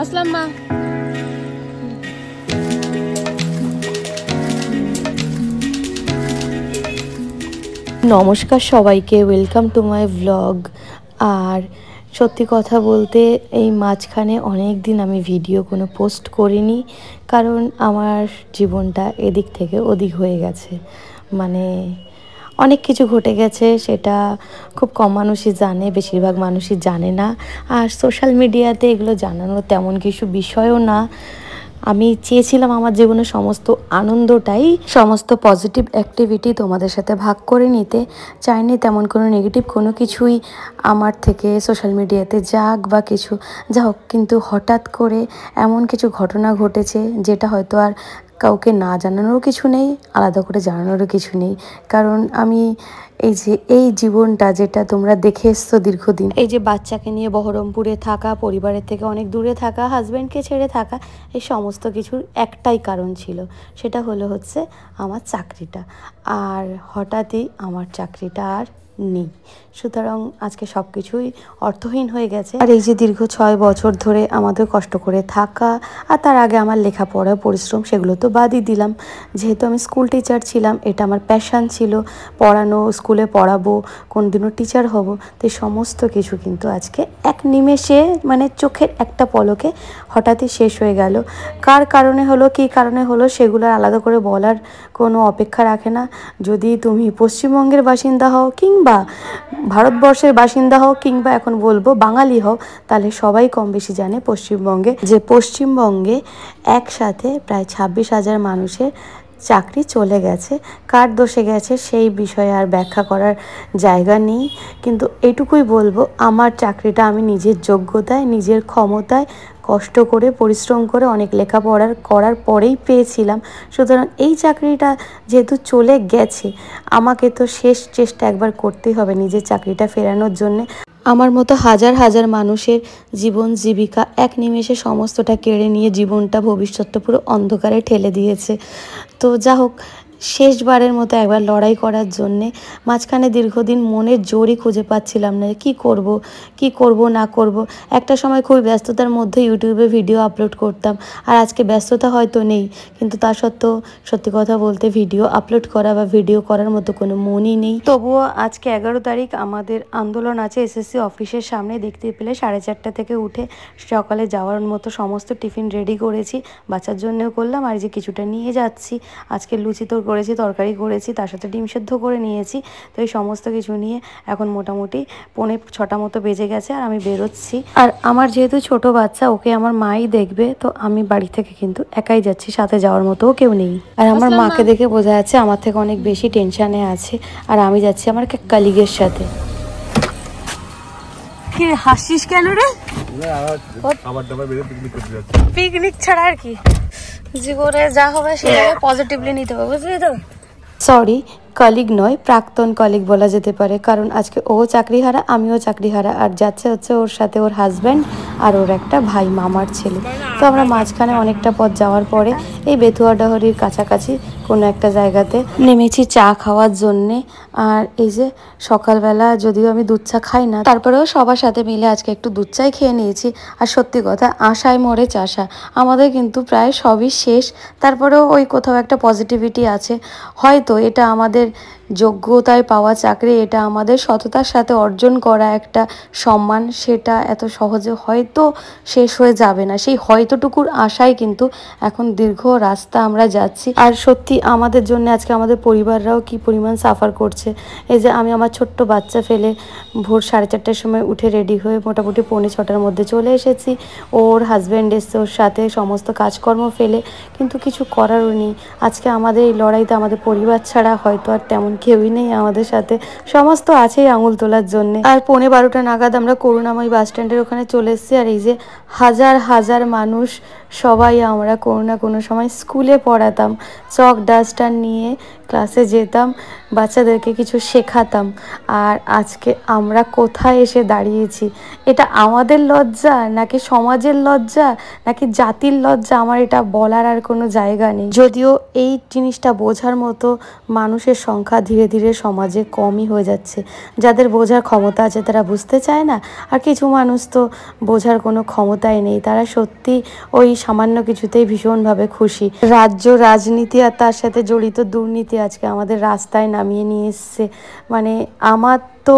আসলাম মা। নমস্কার সবাইকে, ওয়েলকাম টু মাই ব্লগ। আর সত্যি কথা বলতে এই মাঝখানে অনেক দিন আমি ভিডিও কোনো পোস্ট করিনি, কারণ আমার জীবনটা এদিক থেকে ওদিক হয়ে গেছে। মানে অনেক কিছু ঘটে গেছে, সেটা খুব কম মানুষই জানে, বেশিরভাগ মানুষই জানে না। আর সোশ্যাল মিডিয়াতে এগুলো জানানোর তেমন কিছু বিষয়ও না। আমি চেয়েছিলাম আমার জীবনের সমস্ত আনন্দটাই, সমস্ত পজিটিভ অ্যাক্টিভিটি তোমাদের সাথে ভাগ করে নিতে। চাইনি তেমন কোনো নেগেটিভ কোনো কিছুই আমার থেকে সোশ্যাল মিডিয়াতে যাক বা কিছু যা হোক, কিন্তু হঠাৎ করে এমন কিছু ঘটনা ঘটেছে যেটা হয়তো আর কাউকে না জানানোরও কিছু নেই, আলাদা করে জানানোরও কিছু নেই। কারণ আমি এই জীবনটা যেটা তোমরা দেখে এসছো দীর্ঘদিন, এই যে বাচ্চাকে নিয়ে বহরমপুরে থাকা, পরিবারের থেকে অনেক দূরে থাকা, হাজব্যান্ডকে ছেড়ে থাকা, এই সমস্ত কিছুর একটাই কারণ ছিল, সেটা হচ্ছে আমার চাকরিটা। আর হঠাৎই আমার চাকরিটা আর নেই, সুতরাং আজকে সব কিছুই অর্থহীন হয়ে গেছে। আর এই যে দীর্ঘ 6 বছর ধরে আমাদের কষ্ট করে থাকা, আর তার আগে আমার লেখাপড়া পরিশ্রম, সেগুলো তো বাদই দিলাম। যেহেতু আমি স্কুল টিচার ছিলাম, এটা আমার প্যাশান ছিল, পড়ানো, স্কুলে পড়াবো, কোনদিনও টিচার হব। তো এই সমস্ত কিছু কিন্তু আজকে এক নিমেষে, মানে চোখের একটা পলকে হঠাৎই শেষ হয়ে গেল। কার কারণে হলো, কী কারণে হলো, সেগুলো আলাদা করে বলার কোনো অপেক্ষা রাখে না। যদি তুমি পশ্চিমবঙ্গের বাসিন্দা হও, কিংবা ভারতবর্ষের বাসিন্দা হও, কিংবা এখন বলবো বাঙালি হও, তাহলে সবাই কম বেশি জানে পশ্চিমবঙ্গে একসাথে প্রায় 26,000 মানুষের চাকরি চলে গেছে। কার দোষে গেছে সেই বিষয়ে আর ব্যাখ্যা করার জায়গা নেই, কিন্তু এইটুকুই বলবো, আমার চাকরিটা আমি নিজের যোগ্যতায়, নিজের ক্ষমতায়, কষ্ট করে, পরিশ্রম করে, অনেক লেখাপড়া করার পরেই পেয়েছিলাম। সুতরাং এই চাকরিটা যেহেতু চলে গেছে, আমাকে তো শেষ চেষ্টা একবার করতেই হবে নিজের চাকরিটা ফেরানোর জন্যে। আমার মতো হাজার হাজার মানুষের জীবন জীবিকা এক নিমেষে সমস্তটা কেড়ে নিয়ে জীবনটা, ভবিষ্যৎটা পুরো অন্ধকারে ঠেলে দিয়েছে। তো যা হোক, শেষবারের মতো একবার লড়াই করার জন্যে মাঝখানে দীর্ঘদিন মনের জোরই খুঁজে পাচ্ছিলাম না, কি করব না করব। একটা সময় খুবই ব্যস্ততার মধ্যে ইউটিউবে ভিডিও আপলোড করতাম, আর আজকে ব্যস্ততা হয়তো নেই, কিন্তু তা সত্ত্বেও সত্যি কথা বলতে ভিডিও আপলোড করা বা ভিডিও করার মতো কোনো মনই নেই। তবুও আজকে 11 তারিখ আমাদের আন্দোলন আছে এসএসসি অফিসের সামনে, দেখতে পেলে 4:30 থেকে উঠে সকালে যাওয়ার মতো সমস্ত টিফিন রেডি করেছি, বাচ্চার জন্যও করলাম, আর যে কিছুটা নিয়ে যাচ্ছি, আজকে লুচি তো করেছি, তরকারি করেছি, তার সাথে ডিম সেদ্ধ করে নিয়েছি। তো এই সমস্ত কিছু নিয়ে এখন মোটামুটি 5:45 মতো বেজে গেছে, আর আমি বেরোচ্ছি। আর আমার যেহেতু ছোট বাচ্চা, ওকে আমার মাই দেখবে, তো আমি বাড়ি থেকে কিন্তু একাই যাচ্ছি, সাথে যাওয়ার মতোও কেউ নেই। আর আমার মাকে দেখে বোঝা যাচ্ছে আমার থেকে অনেক বেশি টেনশানে আছে, আর আমি যাচ্ছি আমার কালিগের সাথে। কি হাসিস কেন রে? পিকনিক ছাড়া আর কি, জীবনে যা হবে সেটাকে পজিটিভলি নিতে হবে, বুঝলি তো? সরি, কলিগ নয়, প্রাক্তন কলিগ বলা যেতে পারে, কারণ আজকে ও চাকরিহারা, আমিও চাকরিহারা, আর যাচ্ছে ওর সাথে ওর হাজব্যান্ড আর ওর একটা ভাই, মামার ছেলে। তো আমরা মাঝখানে অনেকটা পথ যাওয়ার পরে এই বেতুয়াডাহরির কাছাকাছি কোনো একটা জায়গাতে নেমেছি চা খাওয়ার জন্যে। আর এই যে সকালবেলা, যদিও আমি দুধ চা খাই না, তারপরেও সবার সাথে মিলে আজকে একটু দুধ চাই খেয়ে নিয়েছি। আর সত্যি কথা, আশায় মরে চাষা, আমাদের কিন্তু প্রায় সবই শেষ, তারপরেও ওই কোথাও একটা পজিটিভিটি আছে। হয়তো এটা আমাদের যোগ্যতায় পাওয়া চাকরি, এটা আমাদের সততার সাথে অর্জন করা একটা সম্মান, সেটা এত সহজে হয়তো শেষ হয়ে যাবে না। সেই হয়তোটুকুর আশায় কিন্তু এখন দীর্ঘ রাস্তা আমরা যাচ্ছি। আর সত্যি আমাদের জন্য আজকে আমাদের পরিবাররাও কি পরিমাণ সাফার করছে। এই যে আমি আমার ছোট্ট বাচ্চা ফেলে ভোর 4:30টার সময় উঠে রেডি হয়ে মোটামুটি 5:45টার মধ্যে চলে এসেছি, ওর হাজব্যান্ড এসছে ওর সাথে, সমস্ত কাজকর্ম ফেলে, কিন্তু কিছু করারও নেই। আজকে আমাদের এই লড়াইতে আমাদের পরিবার ছাড়া হয়তো আর তেমন কেউই নেই আমাদের সাথে, সমস্ত আছেই আঙুল তোলার জন্য। আর 11:15 নাগাদ আমরা করুণাময়ী বাস স্ট্যান্ডের ওখানে চলে এসেছি। আর এই যে হাজার হাজার মানুষ, সবাই আমরা কোনো না কোনো সময় স্কুলে পড়াতাম, চক ডাস্টার নিয়ে ক্লাসে যেতাম, বাচ্চাদেরকে কিছু শেখাতাম। আর আজকে আমরা কোথায় এসে দাঁড়িয়েছি, এটা আমাদের লজ্জা নাকি সমাজের লজ্জা নাকি জাতির লজ্জা, আমার এটা বলার আর কোনো জায়গা নেই। যদিও এই জিনিসটা বোঝার মতো মানুষের সংখ্যা ধীরে ধীরে সমাজে কমই হয়ে যাচ্ছে। যাদের বোঝার ক্ষমতা আছে তারা বুঝতে চায় না, আর কিছু মানুষ তো বোঝার কোনো ক্ষমতাই নেই, তারা সত্যি ওই সামান্য কিছুতেই ভীষণভাবে খুশি। রাজ্য রাজনীতি আর তার সাথে জড়িত দুর্নীতি আজকে আমাদের রাস্তায় নামিয়ে নিয়ে এসছে। মানে আমার তো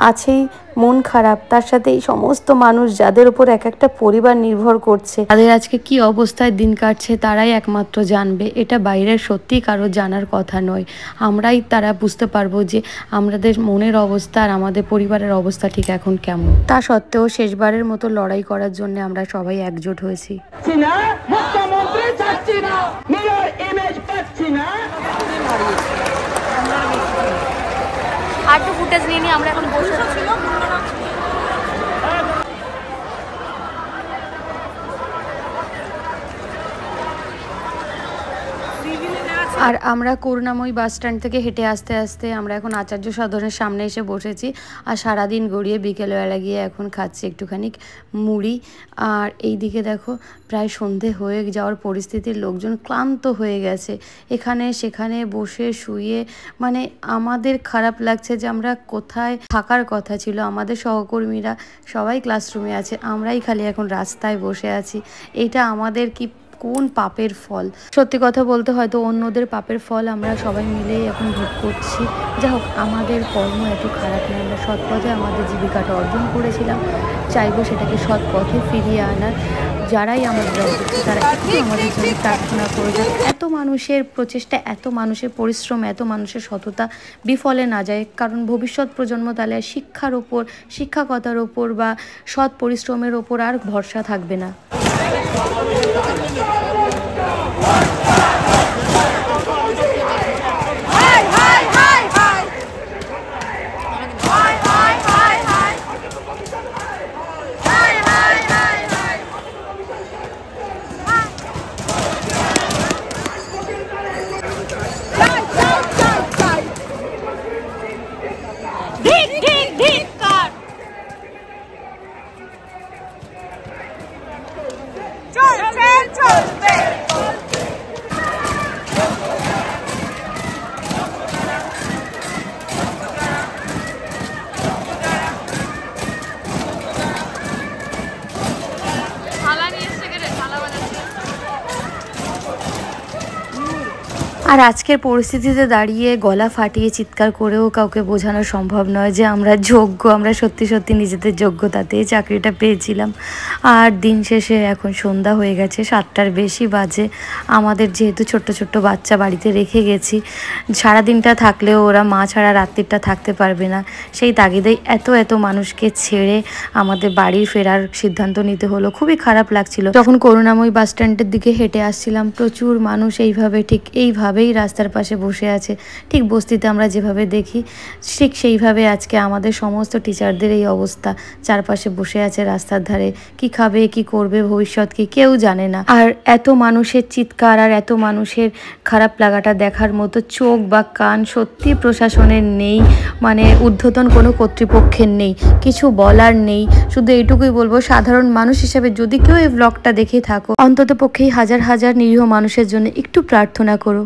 আছেই মন খারাপ, তার সাথে এই সমস্ত মানুষ যাদের উপর এক একটা পরিবার নির্ভর করছে, তাদের আজকে কি অবস্থায় দিন কাটছে তারাই একমাত্র জানবে। এটা বাইরের সত্যি কারো জানার কথা নয়। আমরাই তারা বুঝতে পারবো যে আমাদের মনের অবস্থা আর আমাদের পরিবারের অবস্থা ঠিক এখন কেমন। তা সত্ত্বেও শেষবারের মতো লড়াই করার জন্য আমরা সবাই একজোট হয়েছি। আর তো ফুটেজ নিয়ে আমরা এখন বসে আছি। আর আমরা করুণাময়ী বাস স্ট্যান্ড থেকে হেঁটে আসতে আসতে আমরা এখন আচার্য সদনের সামনে এসে বসেছি। আর সারাদিন গড়িয়ে বিকেলবেলা গিয়ে এখন খাচ্ছি একটুখানি মুড়ি। আর এই দিকে দেখো প্রায় সন্ধে হয়ে যাওয়ার পরিস্থিতির, লোকজন ক্লান্ত হয়ে গেছে এখানে সেখানে বসে শুয়ে। মানে আমাদের খারাপ লাগছে যে আমরা কোথায় থাকার কথা ছিল, আমাদের সহকর্মীরা সবাই ক্লাসরুমে আছে, আমরাই খালি এখন রাস্তায় বসে আছি। এটা আমাদের কি কোন পাপের ফল? সত্যি কথা বলতে হয়তো অন্যদের পাপের ফল আমরা সবাই মিলেই এখন ভোগ করছি। যাই হোক, আমাদের কর্ম এত খারাপ নয়, আমরা সৎ পথে আমাদের জীবিকাটা অর্জন করেছিলাম, চাইবো সেটাকে সৎ পথে ফিরিয়ে আনার। যারাই আমাদের করছে তারা একটু আমাদের জন্য প্রার্থনা করে যাক, এত মানুষের প্রচেষ্টা, এত মানুষের পরিশ্রম, এত মানুষের সততা বিফলে না যায়। কারণ ভবিষ্যৎ প্রজন্ম তাহলে শিক্ষার ওপর, শিক্ষকতার ওপর বা সৎ পরিশ্রমের ওপর আর ভরসা থাকবে না। আর আজকের পরিস্থিতিতে দাঁড়িয়ে গলা ফাটিয়ে চিৎকার করেও কাউকে বোঝানো সম্ভব নয় যে আমরা যোগ্য, আমরা সত্যি সত্যি নিজেদের যোগ্যতাতেই চাকরিটা পেয়েছিলাম। আর দিন শেষে এখন সন্ধ্যা হয়ে গেছে, 7টার বেশি বাজে। আমাদের যেহেতু ছোট্ট ছোট্ট বাচ্চা বাড়িতে রেখে গেছি, সারাদিনটা থাকলেও ওরা মা ছাড়া রাত্রিটা থাকতে পারবে না, সেই তাগিদেই এত মানুষকে ছেড়ে আমাদের বাড়ি ফেরার সিদ্ধান্ত নিতে হলো। খুবই খারাপ লাগছিল। যখন করুণাময়ী বাস স্ট্যান্ডের দিকে হেঁটে আসছিলাম, প্রচুর মানুষ এইভাবে ঠিক এইভাবেই রাস্তার পাশে বসে আছে। ঠিক বস্তিতে আমরা যেভাবে দেখি ঠিক সেইভাবে আজকে আমাদের সমস্ত টিচারদের এই অবস্থা, চারপাশে বসে আছে রাস্তার ধারে। কি খাবে, কি করবে, ভবিষ্যৎ কি কেউ জানে না। আর এত মানুষের চিৎকার আর এত মানুষের খারাপ লাগাটা দেখার মতো চোখ বা কান সত্যি প্রশাসনের নেই, মানে ঊর্ধ্বতন কোনো কর্তৃপক্ষের নেই, কিছু বলার নেই। শুধু এইটুকুই বলবো, সাধারণ মানুষ হিসেবে যদি কেউ এই ব্লগটা দেখে থাকো, অন্তত পক্ষেই হাজার হাজার নিরীহ মানুষের জন্য একটু প্রার্থনা করো।